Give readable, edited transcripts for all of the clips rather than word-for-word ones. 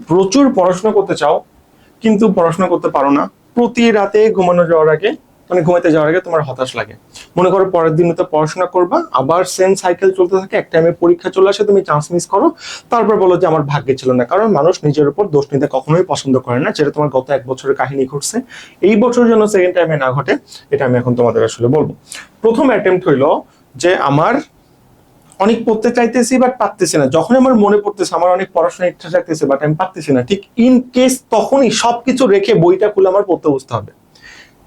প্রচুর পড়াশোনা করতে চাও কিন্তু পড়াশোনা করতে পারো না, প্রতি রাতে ঘুমানো যাওয়ার আগে মানে ঘুমাইতে যাওয়ার আগে তোমার হতাশ লাগে, মনে করো পরের দিন তো পড়াশোনা করবা, আবার সেম সাইকেল চলতে থাকে, এক টাইমে পরীক্ষা চলে আসে, তুমি চান্স মিস করো, তারপর বলো যে আমার ভাগ্যে ছিল না। কারণ মানুষ নিজের উপর দোষ নিতে কখনোই পছন্দ করে না, যেটা তোমার গত 1 বছরের কাহিনী ঘটছে, এই বছর যেন সেকেন্ড টাইমে না ঘটে, এটা আমি এখন তোমাদের আসলে বলবো। প্রথম অ্যাটেম্প্ট হইলো যে আমার অনেক পড়তে চাইতেছি বাট পারতেছি না, যখন আমার মনে পড়তেছে আমার অনেক পড়াশোনার ইচ্ছা থাকতেছে বাট আমি পারতেছি না, ঠিক ইন কেস তখনই সবকিছু রেখে বইটা খুলে আমার পড়তে বসতে হবে।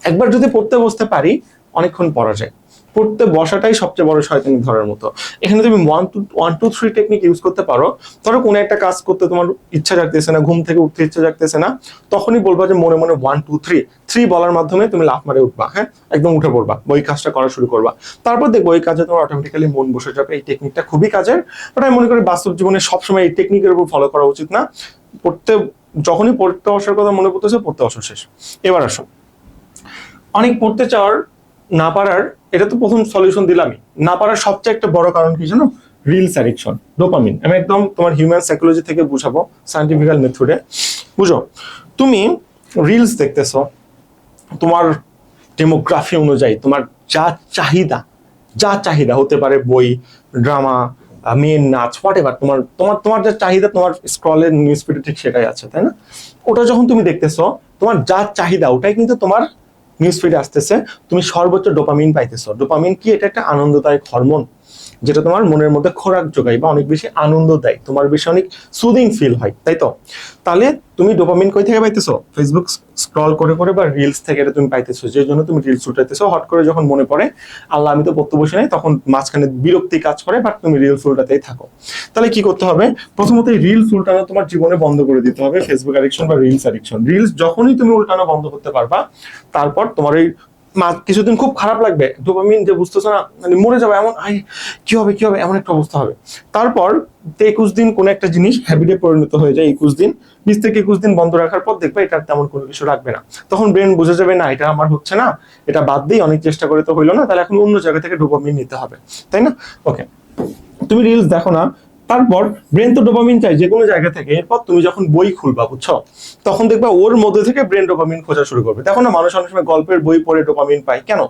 একবার যদি পড়তে বসতে পারি অনেকক্ষণ পড়া যায়, পড়তে বসাটাই সবচেয়ে বড় শয়তানি ধরার মতো। এখানে তুমি 1 2 3 টেকনিক ইউজ করতে পারো। ধরো কোনো একটা কাজ করতে তোমার ইচ্ছা জাগতেছে না, ঘুম থেকে উঠতে ইচ্ছা জাগতেছে না, তখনই বলবা যে মনে মনে 1 2 3 বলার মাধ্যমে তুমি লাফ মারে উঠবা, হ্যাঁ একদম উঠে পড়বা, ওই কাজটা করা শুরু করবা, তারপর দেখবো ওই কাজে তোমার অটোমেটিক্যালি মন বসে যাবে। এই টেকনিকটা খুবই কাজের, বাট আমি মনে করি বাস্তব জীবনে সবসময় এই টেকনিকের উপর ফলো করা উচিত না। পড়তে যখনই পড়তে বসার কথা মনে পড়তেছে পড়তে বসা শেষ। এবার আসো, অনেক পড়তে চাওয়ার না পারার, এটা তো প্রথম সলিউশন দিলামই, না পারার সবচেয়ে একটা বড় কারণ কি জানো? Reels addiction, dopamine. আমি একদম তোমার হিউম্যান সাইকোলজি থেকে বুঝাবো, সায়েন্টিফিক্যাল মেথডে বুঝো। তুমি রিলস দেখতেছো, তোমার ডেমোগ্রাফি অনুযায়ী তোমার যা চাহিদা, যা চাহিদা হতে পারে, বই, ড্রামা, মেন, নাচ, হোয়াট এভার, তোমার তোমার তোমার যা চাহিদা তোমার স্ক্রলের নিউজ ফিডে ঠিক সেটাই আছে, তাই না? ওটা যখন তুমি দেখতেছো, তোমার যা চাহিদা ওটাই কিন্তু তোমার নিউজ ফিডে আসতেছে, তুমি সর্বোচ্চ ডোপামিন পাইতেছো। ডোপামিন কি? এটা একটা আনন্দদায়ক হরমোন, যেটা তোমার মনের মধ্যে খোরাক যোগায় বা অনেক বেশি আনন্দ দেয়, তোমার বেশি অনেক সুদিং ফিল হয়, তাই তো? তাহলে তুমি ডোপামিন কই থেকে পাইতেছো? ফেসবুক স্ক্রল করে করে বা রিলস থেকে এটা তুমি পাইতেছো, যে জন্য তুমি রিলস উঠাইতেছো। হট করে যখন মনে পড়ে আল্লাহ আমি তো পড়তে বসে নাই, তখন মাঝখানে বিরক্তি কাজ করে, বাট তুমি রিলস উল্টাতেই থাকো। তাহলে কি করতে হবে? প্রথমত এই রিলস উল্টানো তোমার জীবনে বন্ধ করে দিতে হবে, ফেসবুক অ্যাডিকশন বা রিলস অ্যাডিকশন। রিলস যখনই তুমি উল্টানো বন্ধ করতে পারবা, তারপর তোমার এই কিছুদিন খুব খারাপ লাগবে, ডোপামিন যে বুঝতেছো না, মানে মরে যাবে এমন, কি হবে কি হবে এমন একটা অবস্থা হবে। তারপর 21 দিন কোন একটা জিনিস হ্যাবিটে পরিণত হয়ে যায়, 21 দিন, 20 থেকে 21 দিন বন্ধ রাখার পর দেখবে এটা তেমন কোনো কিছু রাখবে না। তখন ব্রেন বুঝে যাবে না এটা আমার হচ্ছে না, এটা বাদ দিই, অনেক চেষ্টা করে তো হইলো না, তাহলে এখন অন্য জায়গা থেকে ডোপামিন নিতে হবে, তাই না? ওকে, তুমি রিলস দেখো না, তারপর ব্রেন তো ডোপামিন চাই যে কোনো জায়গা থেকে, এরপর তুমি যখন বই খুলবা, বুঝছো, তখন দেখবা ওর মধ্যে থেকে ব্রেন ডোপামিন খোঁজা শুরু করবে। দেখো না, মানুষ অনেক সময় গল্পের বই পড়ে ডোপামিন পায়, কেন?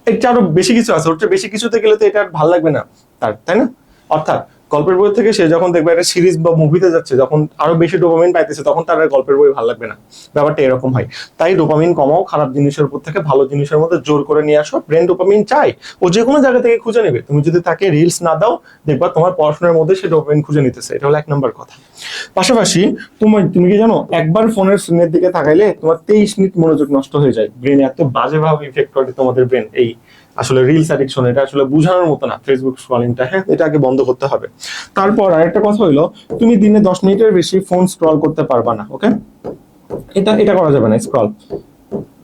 এটা আরো বেশি কিছু আছে, ওর চেয়ে বেশি কিছুতে গেলে তো এটা আর ভালো লাগবে না তার, তাই না? অর্থাৎ গল্পের বই থেকে সে যখন দেখবে একটা সিরিজ বা মুভিতে যাচ্ছে, যখন আরো বেশি ডোপামিন পাইতেছে, তখন তার আর গল্পের বই ভালো লাগবে না। ব্যাপারটা এরকম হয়। তাই ডোপামিন কমাও, খারাপ জিনিসের উপর থেকে ভালো জিনিসের মধ্যে জোর করে নিয়ে আসো। ব্রেন ডোপামিন চাই, ও যে কোনো জায়গা থেকে খুঁজে নেবে। তুমি যদি তাকে রিলস না দাও, দেখবা তোমার পড়াশোনার মধ্যে সে ডোপামিন খুঁজে নিতেছে। এটা হলো 1 নম্বর কথা। পাশাপাশি তুমি কি জানো, একবার ফোনের স্ক্রিনের দিকে তাকাইলে তোমার 23 মিনিট মনোযোগ নষ্ট হয়ে যায়। ব্রেন এত বাজেভাবে ইফেক্ট করে তোমাদের ব্রেন, এই আসলে রিলস অ্যাডিকশন, এটা আসলে বোঝানোর মতো না। ফেসবুক স্ক্রলিংটা, হ্যাঁ, এটা আগে বন্ধ করতে হবে। তারপর আরেকটা কথা হইলো, তুমি দিনে 10 মিনিটের বেশি ফোন স্ক্রল করতে পারবা না, ওকে? এটা এটা করা যাবে না, স্ক্রল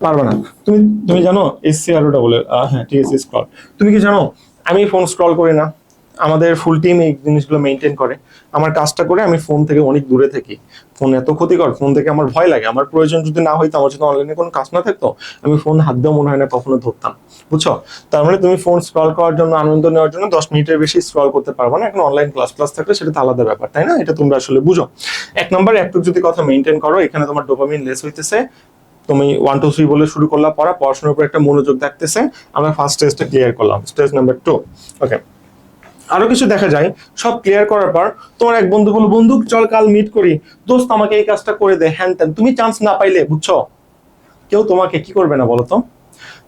পারবা না। তুমি তুমি জানো SCROটা বলে, হ্যাঁ ঠিক আছে, স্ক্রল। তুমি কি জানো আমি ফোন স্ক্রল করি না, আমাদের ফুল টিম এই জিনিসগুলো মেনটেন করে। আমার কাজটা করে আমি ফোন থেকে অনেক দূরে থাকি। ফোন এত ক্ষতিকর, ফোন থেকে আমার ভয় লাগে। আমার প্রয়োজন যদি না হইতো, আমার যদি অনলাইনে কোনো কাজ না থাকতো, আমি ফোন হাত দিয়েও মনে হয় না কখনো ধরতাম, বুঝছো? তার মানে তুমি ফোন স্ক্রল করার জন্য, আনন্দ নেওয়ার জন্য 10 মিনিটের বেশি স্ক্রল করতে পারবে না। এখন অনলাইন ক্লাস থাকলে সেটা তো আলাদা ব্যাপার, তাই না? এটা তোমরা আসলে বুঝো। 1 নম্বর, একটু যদি কথা মেনটেন করো, এখানে তোমার ডোপামিন লেস হইতেছে। তুমি 1 2 3 বলে শুরু করলা পড়া, পড়াশোনার উপর একটা মনোযোগ থাকতেছে। আমরা ফার্স্ট স্টেজটা ক্লিয়ার করলাম, স্টেজ নাম্বার 2। ওকে, আরো কিছু দেখা যায়, সব ক্লিয়ার করার পর তোমার এক বন্ধু বলো, বন্ধু চল কাল মিট করি, দোস্ত আমাকে এই কাজটা করে দে, হ্যান ত্যান। তুমি চান্স না পাইলে, বুঝছো, কেউ তোমাকে কি করবে না বলো তো?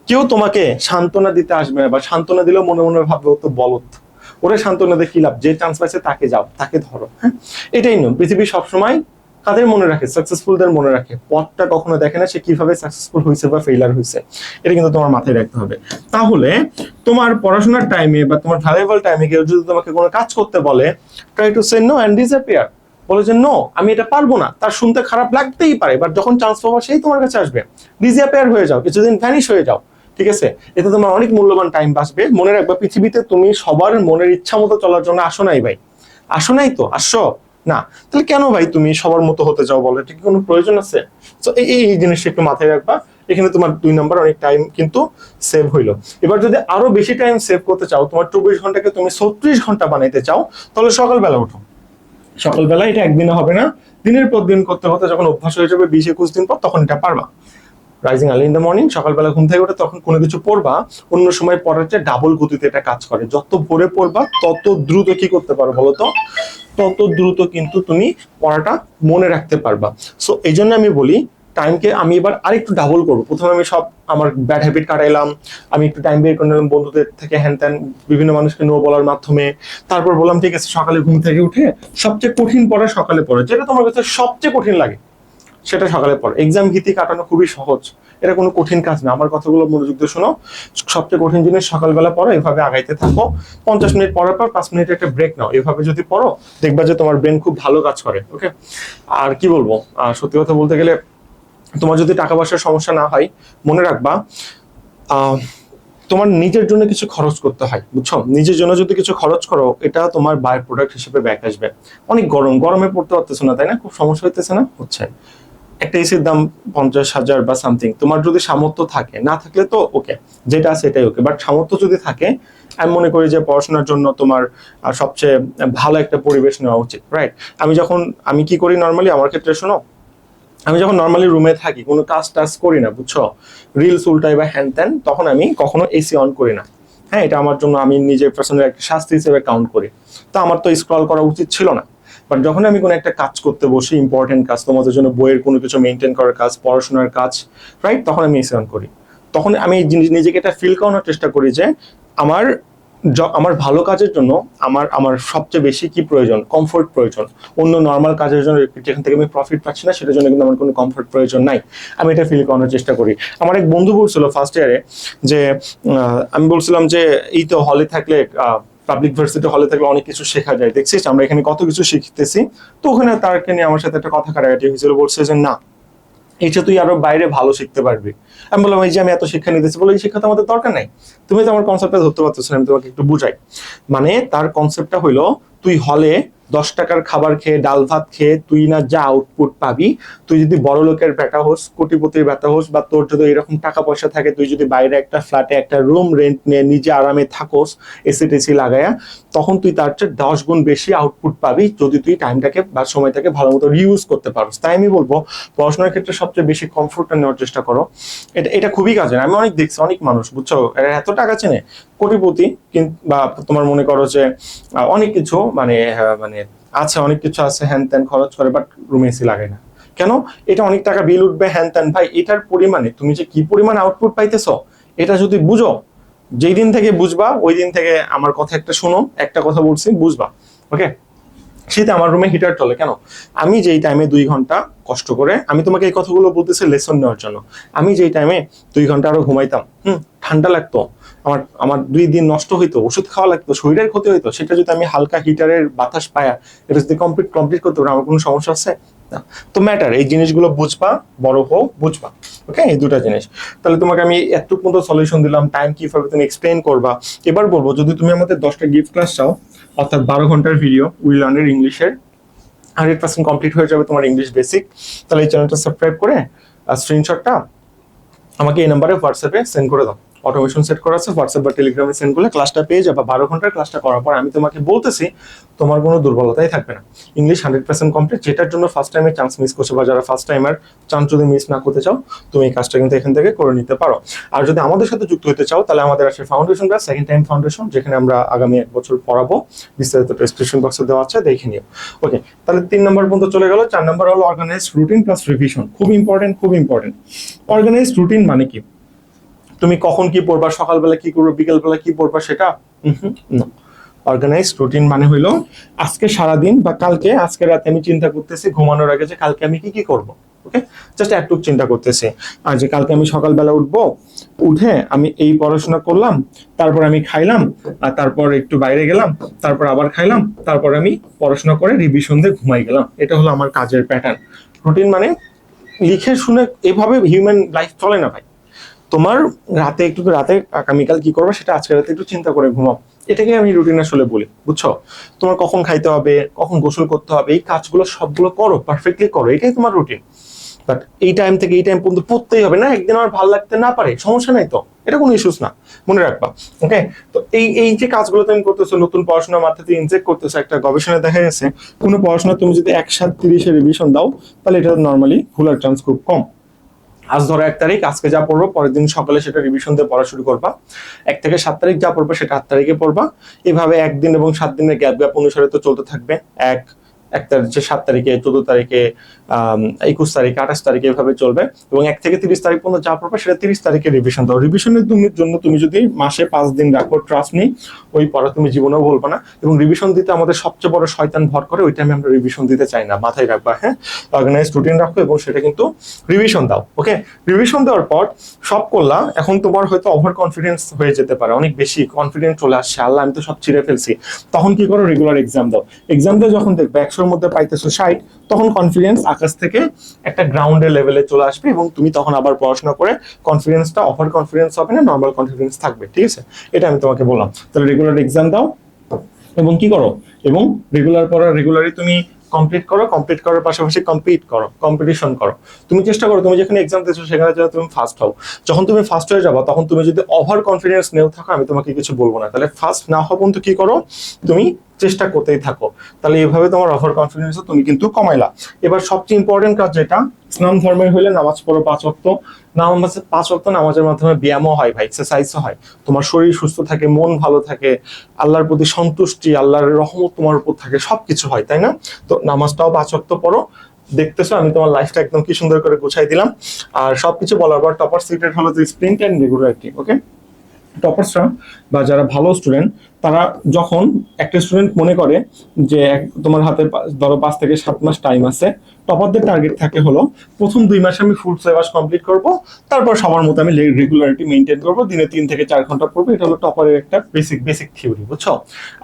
কেউ তোমাকে সান্ত্বনা দিতে আসবে না, বা সান্ত্বনা দিলেও মনে মনে ভাববে ও তো বলত, ওরে সান্ত্বনা দিয়ে কি লাভ? যে চান্স পাইছে তাকে যাও, তাকে ধরো, হ্যাঁ? এটাই নিয়ম। পৃথিবী সবসময় কাদের মনে রাখে? সাকসেসফুলদের মনে রাখে। পথটা কখনো দেখে না সে কিভাবে সাকসেসফুল হয়েছে বা ফেইলার হয়েছে। এটা কিন্তু তোমার মাথায় রাখতে হবে। তাহলে তোমার পড়াশোনার টাইমে বা তোমার ভ্যালুয়েবল টাইমে কেউ যদি তোমাকে কোনো কাজ করতে বলে, try to say no and disappear. বলে যে নো, আমি এটা পারবো না। তার শুনতে খারাপ লাগতেই পারে, বাট যখন চান্স পাবো সেই তোমার কাছে আসবে। ডিসঅ্যাপিয়ার হয়ে যাও, কিছুদিন ভ্যানিশ হয়ে যাও, ঠিক আছে? এতে তোমার অনেক মূল্যবান টাইম বাঁচবে। মনে রাখবে, পৃথিবীতে তুমি সবার মনের ইচ্ছা মতো চলার জন্য আসো নাই ভাই। আসো নাই তো, আসছো না? তাহলে কেন ভাই তুমি সবার মতো হতে চাও বলো? এটা কি কোনো প্রয়োজন আছে? তো এই জিনিসটা একটু মাথায় রাখবা। এখানে তোমার 2 নম্বর অনেক টাইম কিন্তু সেভ হইলো। এবার যদি আরো বেশি টাইম সেভ করতে চাও, তোমার 24 ঘন্টাকে তুমি 36 ঘন্টা বানাইতে চাও, তাহলে সকালবেলা উঠো। সকালবেলা, এটা একদিনে হবে না, দিনের পর দিন করতে করতে যখন অভ্যাস হয়ে যাবে 20-21 দিন পর, তখন এটা পারবা। Rising early in the morning, সকালবেলা ঘুম থেকে উঠে তখন কোনো কিছু পড়বা, অন্য সময় পড়ার চেয়ে ডাবল গতিতে এটা কাজ করে। যত ভোরে পড়বা তত দ্রুত কি করতে পারো বলতো, তত দ্রুত কিন্তু তুমি পড়াটা মনে রাখতে পারবা। সো এই জন্য আমি বলি টাইমকে আমি এবার আরেকটু ডাবল করবো। প্রথমে আমি সব আমার ব্যাড হ্যাবিট কাটাইলাম, আমি একটু টাইম বের করে নিলাম বন্ধুদের থেকে, হ্যান ত্যান বিভিন্ন মানুষকে নো বলার মাধ্যমে। তারপর বললাম ঠিক আছে সকালে ঘুম থেকে উঠে সবচেয়ে কঠিন পড়া সকালে পড়ে, যেটা তোমার কাছে সবচেয়ে কঠিন লাগে সেটা সকালে পড়ো। এক্সাম ভীতি কাটানো খুবই সহজ, এটা কোনো কঠিন কাজ না। আমার কথাগুলো মনোযোগ দিয়ে শোনো, সবচেয়ে কঠিন জিনিস সকালবেলা পড়ো, এভাবে আগাইতে থাকো। 50 মিনিট পড়ার পর 5 মিনিট একটা ব্রেক নাও, এভাবে যদি পড়ো দেখবা যে তোমার ব্রেন খুব ভালো কাজ করে। ওকে, আর কি বলবো, সত্যি কথা বলতে গেলে তোমার যদি টাকা পয়সার সমস্যা না হয়, মনে রাখবা তোমার নিজের জন্য কিছু খরচ করতে হয়, বুঝছো? নিজের জন্য যদি কিছু খরচ করো, এটা তোমার বাই প্রোডাক্ট হিসেবে ব্যাক আসবে। অনেক গরমে পড়তে পারতেছো না, তাই না? খুব সমস্যা হইতেছে না? হচ্ছে। একটা এসির দাম 50,000 বা সামথিং। তোমার যদি সামর্থ্য থাকে, না থাকলে তো ওকে, যেটা আছে এটাই ওকে, বাট সামর্থ্য যদি থাকে, আমি মনে করি যে পড়াশোনার জন্য তোমার সবচেয়ে ভালো একটা পরিবেশ নেওয়া উচিত, রাইট? আমি কি করি নর্মালি, আমার ক্ষেত্রে শোনো, আমি যখন নর্মালি রুমে থাকি, কোনো কাজ টাজ করি না, বুঝছো, রিলস উল্টাই বা হ্যান ত্যান, তখন আমি কখনো এসি অন করি না। হ্যাঁ, এটা আমার জন্য আমি নিজের পার্সোনাল একটা শাস্তি হিসেবে কাউন্ট করি। তো আমার তো স্ক্রল করা উচিত ছিল না, বাট যখন আমি কোনো একটা কাজ করতে বসি, ইম্পর্টেন্ট কাজ, তোমাদের জন্য বইয়ের কোনো কিছু মেনটেন করার কাজ, পড়াশোনার কাজ, রাইট, তখন আমি এসি অন করি। তখন আমি নিজেকে এটা ফিল করানোর চেষ্টা করি যে আমার আমার ভালো কাজের জন্য আমার আমার সবচেয়ে বেশি কি প্রয়োজন, কমফোর্ট প্রয়োজন। অন্য নর্মাল কাজের জন্য যেখান থেকে আমি প্রফিট পাচ্ছি না, সেটার জন্য কিন্তু আমার কোনো কমফোর্ট প্রয়োজন নাই। আমি এটা ফিল করানোর চেষ্টা করি। আমার এক বন্ধু বলছিল ফার্স্ট ইয়ারে যে আমি বলছিলাম যে এই তো হলে থাকলে, পাবলিক ভার্সিটি হলে থাকলে অনেক কিছু শেখা যায়, দেখছিস আমরা এখানে কত কিছু শিখতেছি। তো ওখানে তারকে নিয়ে আমার সাথে একটা কথা কাটাকাটি হয়েছিল, বলছে যে না, এটা তুই আরো বাইরে ভালো শিখতে পারবি। আমি বললাম এই যে আমি এত শিক্ষা নিতেছি, বলে এই শিক্ষা তো আমাদের দরকার নাই, তুমি তো আমার কনসেপ্টটা ধরতে পারতেছো না, আমি তোমাকে একটু বুঝাই। মানে তার কনসেপ্টটা হইলো, তুই হলে 10 টাকার খাবার খেয়ে, ডাল ভাত খেয়ে তুই না যা আউটপুট পাবি, তুই যদি বড় লোকের বেটা হোস, কোটিপতির বেটা হোস, বা তোর যদি এরকম টাকা পয়সা থাকে, তুই যদি বাইরে একটা ফ্ল্যাটে একটা রুম রেন্ট নিয়ে নিজে আরামে থাকোস, এসি টেসি লাগায়া, তখন তুই তার চেয়ে 10 গুণ বেশি আউটপুট পাবি যদি তুই টাইমটাকে বা সময়টাকে ভালো মতো রিউজ করতে পারোস। তাই আমি বলবো পড়াশোনার ক্ষেত্রে সবচেয়ে বেশি কমফোর্টটা নেওয়ার চেষ্টা করো। এটা খুবই কাজের। আমি অনেক দেখছি, অনেক মানুষ, বুঝছো, এরা এত টাকা চেনে, কোটিপতি, কিন্তু বা তোমার মনে করো যে অনেক কিছু মানে আছে, অনেক কিছু আছে, হ্যান ত্যান খরচ করে, বাট রুমে এসি লাগায় না। কেন? এটা অনেক টাকা বিল উঠবে, হ্যান ত্যান। ভাই, এটার পরিমাণে তুমি যে কি পরিমাণ আউটপুট পাইতেছো, এটা যদি বুঝো, যেই দিন থেকে বুঝবা ওই দিন থেকে আমার কথা একটা শোনো, একটা কথা বলছি, বুঝবা। ওকে, শীতে আমার রুমে হিটার চলে কেন? আমি যেই টাইমে 2 ঘন্টা কষ্ট করে, আমি তোমাকে এই কথাগুলো বলতেছি লেসন নেওয়ার জন্য, আমি যেই টাইমে 2 ঘন্টা আরো ঘুমাইতাম, ঠান্ডা লাগতো, আমার আমার 2 দিন নষ্ট হইতো, ওষুধ খাওয়া লাগতো, শরীরের ক্ষতি হইতো, সেটা যদি আমি হালকা হিটারের বাতাস পায়া এটা যদি কমপ্লিট করতে পারি, আমার কোনো সমস্যা আছে না। তো ম্যাটার, এই জিনিসগুলো বুঝবা, বড় হোক বুঝবা। ওকে, এই দুটা জিনিস। তাহলে তোমাকে আমি এতটুকু মতো সলিউশন দিলাম, টাইম কিভাবে তুমি এক্সপ্লেন করবা। এবার বলবো, যদি তুমি আমাদের 10টা গিফট ক্লাস চাও, অর্থাৎ 12 ঘন্টার ভিডিও উই লার্নের ইংলিশের 100% কমপ্লিট হয়ে যাবে তোমার ইংলিশ বেসিক, তাহলে এই চ্যানেলটা সাবস্ক্রাইব করে স্ক্রিনশটটা আমাকে এই নাম্বারে হোয়াটসঅ্যাপে সেন্ড করে দাও। অটোমেশন সেট করা আছে, হোয়াটসঅ্যাপ বা টেলিগ্রামে সেন্ড করলে ক্লাসটা পেয়ে যাবে। 12 ঘন্টার ক্লাসটা করার পর আমি তোমাকে বলতেছি, তোমার কোনো দুর্বলতাই থাকবে না। ইংলিশ 100% কমপ্লিট, যেটার জন্য ফার্স্ট টাইমে চান্স মিস করছো, বা যারা ফার্স্ট টাইমার চান্স যদি মিস না করতে চাও, তুমি এই কাজটা কিন্তু এখান থেকে করে নিতে পারো। আর যদি আমাদের সাথে যুক্ত হতে চাও, তাহলে আমাদের আছে foundation batch, second time foundation, যেখানে আমরা আগামী 1 বছর পড়াবো। বিস্তারিত ডেসক্রিপশন বক্সে দেওয়া আছে, দেখে নিও। ওকে, তাহলে 3 নম্বর পর্যন্ত চলে গেল। 4 নম্বর হলো অর্গানাইজড রুটিন প্লাস রিভিশন। খুব ইম্পর্টেন্ট, খুব ইম্পর্টেন্ট। অর্গানাইজড রুটিন মানে কি? তুমি কখন কি পড়বা, সকালবেলা কি করবো, বিকেলবেলা কি পড়বা, সেটা অর্গানাইজড রুটিন মানে হইলো আজকে সারাদিন বা কালকে, আজকে রাতে আমি চিন্তা করতেছি ঘুমানোর আগে যে কালকে আমি কি কি করবো। ওকে, জাস্ট একটু চিন্তা করতেছি, আর যে কালকে আমি সকালবেলা উঠবো, উঠে আমি এই পড়াশোনা করলাম, তারপর আমি খাইলাম, আর তারপর একটু বাইরে গেলাম, তারপর আবার খাইলাম, তারপর আমি পড়াশোনা করে রিভিশন দিয়ে ঘুমাই গেলাম। এটা হলো আমার কাজের প্যাটার্ন। রুটিন মানে লিখে শুনে এভাবে হিউম্যান লাইফ চলে না ভাই। তোমার রাতে আগামীকাল কি করবো সেটা আজকে রাতে একটু চিন্তা করে ঘুমাও, এটাকে আমি রুটিন আসলে বলি, বুঝছো? তোমার কখন খাইতে হবে, কখন গোসল করতে হবে, এই কাজগুলো সবগুলো করো, পারফেক্টলি করো, এটাই তোমার রুটিন। বাট এই টাইম থেকে এই টাইম পর্যন্ত পড়তেই হবে না, একদিন আমার ভালো লাগতে না পারে, সমস্যা নাই তো, এটা কোনো ইস্যুস না, মনে রাখবা। ওকে, তো এই যে কাজগুলো তুমি করতেছো, নতুন পড়াশোনার মাথাতে ইনজেক্ট করতেছো, একটা গবেষণায় দেখা গেছে কোনো পড়াশোনা তুমি যদি 1/7 রিভিশন দাও তাহলে এটা নর্মালি ভুলার চান্স খুব কম। আজ ধরো 1 তারিখ, আজকে যা পড়বো পরের দিন সকালে সেটা রিভিশন দিয়ে পড়া শুরু করবা। 1 থেকে 7 তারিখ যা পড়বে সেটা 8 তারিখে পড়বা। এভাবে 1 দিন এবং 7 দিনের গ্যাপ গ্যাপ অনুসারে তো চলতে থাকবে। এক তারিখ 7 তারিখে, 14 তারিখে, 21 তারিখে, 28 তারিখে এভাবে চলবে। এবং 1 থেকে 30 তারিখ পর্যন্ত যা পড়বে সেটা 30 তারিখে রিভিশন দাও। রিভিশনের জন্য তুমি যদি মাসে 5 দিন রাখো, ট্রাস্ট মি, ওই পড়া তুমি জীবনেও বলবে না। এবং রিভিশন দিতে আমাদের সবচেয়ে বড় শয়তান ভর করে, ওই টাইমে আমরা রিভিশন দিতে চাই না, মাথায় রাখবা। হ্যাঁ, অর্গানাইজ রুটিন রাখো এবং সেটা কিন্তু রিভিশন দাও। ওকে, রিভিশন দেওয়ার পর সব করলা, এখন তোমার হয়তো ওভার কনফিডেন্স হয়ে যেতে পারে, অনেক বেশি কনফিডেন্স চলে আসছে, আল্লাহ আমি তো সব ছিঁড়ে ফেলছি। তখন কি করো, রেগুলার এক্সাম দাও। এক্সাম দিয়ে যখন দেখবে 100-র মধ্যে পাইতেছো 60, তখন কনফিডেন্স আকাশ থেকে একটা গ্রাউন্ডের লেভেলে চলে আসবে এবং তুমি তখন আবার পড়াশোনা করে কনফিডেন্সটা ওভার কনফিডেন্স হবে না, নর্মাল কনফিডেন্স থাকবে। ঠিক আছে, এটা আমি তোমাকে বললাম। তাহলে রেগুলার এক্সাম দাও এবং কি করো, এবং রেগুলার পড়া রেগুলারই তুমি কমপ্লিট করো। কমপ্লিট করার পাশাপাশি কম্পিট করো, কম্পিটিশন করো। তুমি চেষ্টা করো তুমি যেখানে এক্সাম দিচ্ছ সেখানে যেন তুমি ফার্স্ট হও। যখন তুমি ফার্স্ট হয়ে যাবো তখন তুমি যদি ওভার কনফিডেন্স নেও থাকো, আমি তোমাকে কিছু বলবো না। তাহলে ফার্স্ট না হওয়া পর্যন্ত কি করো, তুমি চেষ্টা করতেই থাকো। তাহলে এইভাবে তোমার ওভার কনফিডেন্স তুমি কিন্তু কমাইলা। এবার সবচেয়ে ইম্পর্টেন্ট কাজ যেটা, ইসলাম ধর্মের হইলে নামাজ পড়ো 5 ওয়াক্ত। নামাজে 5 ওয়াক্ত নামাজের মাধ্যমে ব্যায়ামও হয় ভাই, এক্সারসাইজও হয়, তোমার শরীর সুস্থ থাকে, মন ভালো থাকে, আল্লাহর প্রতি সন্তুষ্টি, আল্লাহর রহমত তোমার উপর থাকে, সবকিছু হয়, তাই না? তো নামাজটাও 5 ওয়াক্ত পড়ো। দেখতেছো আমি তোমার লাইফটা একদম কি সুন্দর করে গুছাই দিলাম। আর সবকিছু বলার পর টপার সিক্রেট হলো যে স্প্রিন্ট এন্ড রেগুলারিটি। ওকে, টপার্সরা বা যারা ভালো স্টুডেন্ট, তারা যখন একটা স্টুডেন্ট মনে করে যে তোমার হাতে ধরো 5 থেকে 7 মাস টাইম আছে, টপারদের টার্গেট থাকে হলো প্রথম 2 মাসে আমি ফুল সিলেবাস কমপ্লিট করব, তারপর সবার মতো আমি রেগুলারিটি মেনটেন করব, দিনে 3 থেকে 4 ঘন্টা পড়বো। এটা হলো টপারের একটা বেসিক থিওরি, বুঝছো?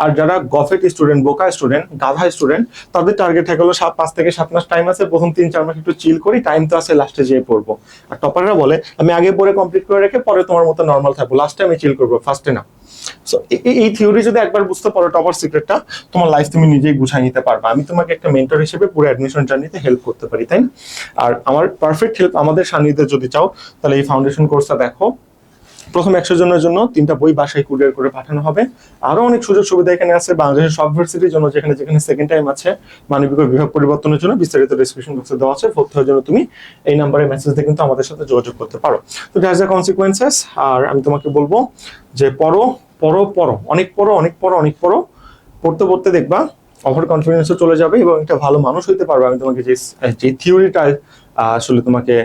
আর যারা গফেট স্টুডেন্ট, বোকা স্টুডেন্ট, গাধা স্টুডেন্ট, তাদের টার্গেট থাকে হলো 5 থেকে 7 মাস টাইম আছে, প্রথম 3-4 মাস একটু চিল করি, টাইম তো আছে, লাস্টে যেয়ে পড়বো। আর টপাররা বলে আমি আগে পড়ে কমপ্লিট করে রেখে পরে তোমার মতো নর্মাল থাকবো, লাস্টে আমি চিল করবো, ফার্স্টে না। সো এই থিওরি যদি একবার বুঝতে পারো, টপার সিক্রেটটা, তোমার লাইফ তুমি নিজেই গুছাই নিতে পারবে। আমি তোমাকে একটা মেন্টর হিসেবে পুরো অ্যাডমিশন জার্নিতে হেল্প করতে পারি, তাই না? আর আমার পারফেক্ট হেল্প আমাদের সান্নিধ্যে যদি চাও তাহলে এই ফাউন্ডেশন কোর্সটা দেখো। প্রথম 100 জনের জন্য 3টা বই বাসায় কুরিয়ার করে পাঠানো হবে। আরো অনেক সুযোগ সুবিধা এখানে আছে বাংলাদেশের সব ভার্সিটির জন্য, যেখানে যেখানে সেকেন্ড টাইম আছে। মানবিক বিভাগ পরিবর্তনের জন্য বিস্তারিত ডেসক্রিপশন বক্সে দেওয়া আছে। ভর্তি হওয়ার জন্য তুমি এই নাম্বারে মেসেজ দিয়ে কিন্তু আমাদের সাথে যোগাযোগ করতে পারো। তো দ্যাটস দ্য কনসিকুয়েন্সেস। আর আমি তোমাকে বলবো যে পড়ো, অনেক পড়ো, পড়তে পড়তে দেখবা ওভার কনফিডেন্সও চলে যাবে এবং একটা ভালো মানুষ হইতে পারবে। আমি তোমাকে যে থিওরিটা আসলে তোমাকে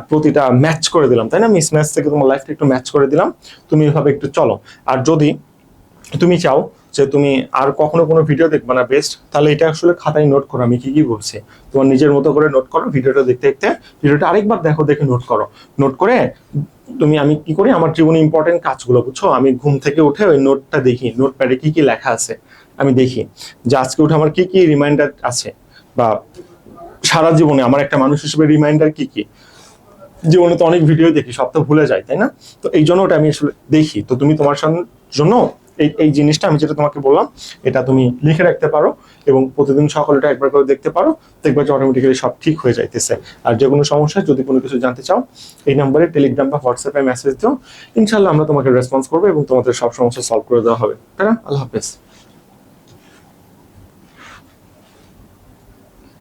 প্রতিটা ম্যাচ করে দিলাম, তাই না? মিসম্যাচ থেকে তোমার লাইফটা একটু ম্যাচ করে দিলাম, তুমি এভাবে একটু চলো। আর যদি তুমি চাও যে তুমি আর কখনো কোনো ভিডিও দেখবে না বেস্ট, তাহলে এটা আসলে খাতায় নোট করো আমি কি বলছি, তোমার নিজের মতো করে নোট করো। ভিডিওটা দেখতে দেখতে ভিডিওটা আরেকবার দেখো, দেখে নোট করো। নোট করে তুমি, আমি কি করি, আমার জীবনে ইম্পর্টেন্ট কাজগুলো, বুঝছো, আমি ঘুম থেকে উঠে ওই নোটটা দেখি, নোটপ্যাডে কি কি লেখা আছে আমি দেখি, যে আজকে উঠে আমার কি কি রিমাইন্ডার আছে, বা সারা জীবনে আমার একটা মানুষ হিসেবে রিমাইন্ডার কি কি। জীবনে তো অনেক ভিডিও দেখি, সব তো ভুলে যাই, তাই না? তো এই জন্য ওটা আমি আসলে দেখি। তো তুমি তোমার জন্য এই জিনিসটা আমি যেটা তোমাকে বললাম, এটা তুমি লিখে রাখতে পারো এবং প্রতিদিন সকালটা একবার করে দেখতে পারো, দেখবে যে অটোমেটিক্যালি সব ঠিক হয়ে যাইতেছে। আর যে কোনো সমস্যা, যদি কোনো কিছু জানতে চাও, এই নাম্বারে টেলিগ্রাম বা হোয়াটসঅ্যাপে মেসেজ দিও, ইনশাল্লাহ আমরা তোমাকে রেসপন্স করবো এবং তোমাদের সব সমস্যা সলভ করে দেওয়া হবে। তাই না? আল্লাহ হাফেজ।